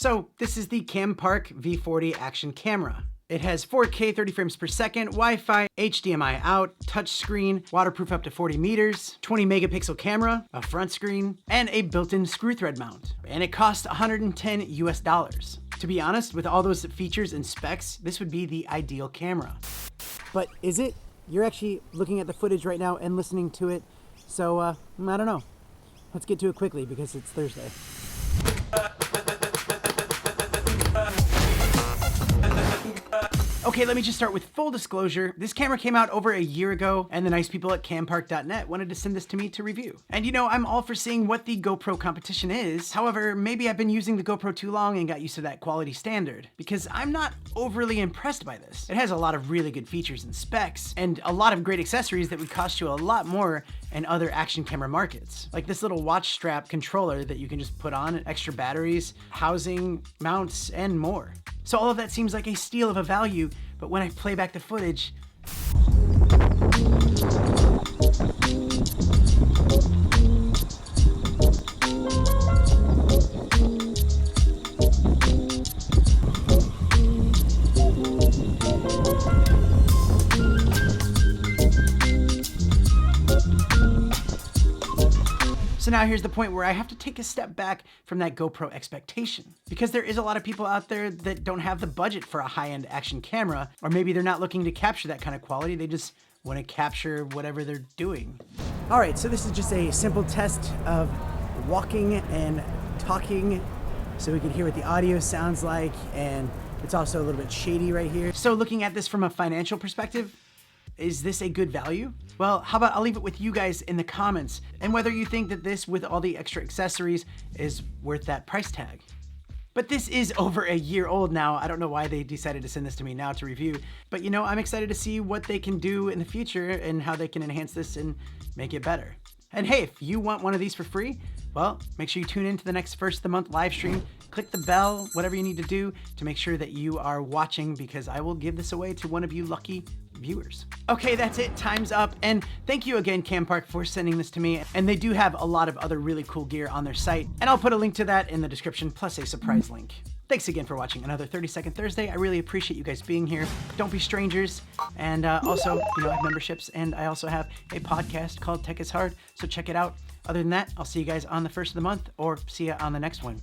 So this is the Campark V40 action camera. It has 4K 30 frames per second, Wi-Fi, HDMI out, touchscreen, waterproof up to 40 meters, 20 megapixel camera, a front screen, and a built-in screw thread mount. And it costs $110 US. To be honest, with all those features and specs, this would be the ideal camera. But is it? You're actually looking at the footage right now and listening to it. So, I don't know. Let's get to it quickly because it's Thursday. Okay, let me just start with full disclosure. This camera came out over a year ago, and the nice people at campark.net wanted to send this to me to review. And you know, I'm all for seeing what the GoPro competition is. However, maybe I've been using the GoPro too long and got used to that quality standard, because I'm not overly impressed by this. It has a lot of really good features and specs, and a lot of great accessories that would cost you a lot more in other action camera markets. Like this little watch strap controller that you can just put on, extra batteries, housing, mounts, and more. So all of that seems like a steal of a value, but when I play back the footage, so now here's the point where I have to take a step back from that GoPro expectation, because there is a lot of people out there that don't have the budget for a high-end action camera, or maybe they're not looking to capture that kind of quality, they just want to capture whatever they're doing. All right, so this is just a simple test of walking and talking so we can hear what the audio sounds like, and it's also a little bit shady right here. So looking at this from a financial perspective, is this a good value? Well, how about I'll leave it with you guys in the comments, and whether you think that this, with all the extra accessories, is worth that price tag. But this is over a year old now. I don't know why they decided to send this to me now to review, but you know, I'm excited to see what they can do in the future and how they can enhance this and make it better. And hey, if you want one of these for free, well, make sure you tune in to the next first of the month live stream. Click the bell, whatever you need to do to make sure that you are watching, because I will give this away to one of you lucky viewers. Okay, that's it, time's up. And thank you again, Campark, for sending this to me. And they do have a lot of other really cool gear on their site, and I'll put a link to that in the description, plus a surprise link. Thanks again for watching another 30-Second Thursday. I really appreciate you guys being here. Don't be strangers. And also, you know, I have memberships, and I also have a podcast called Tech is Hard, so check it out. Other than that, I'll see you guys on the first of the month, or see you on the next one.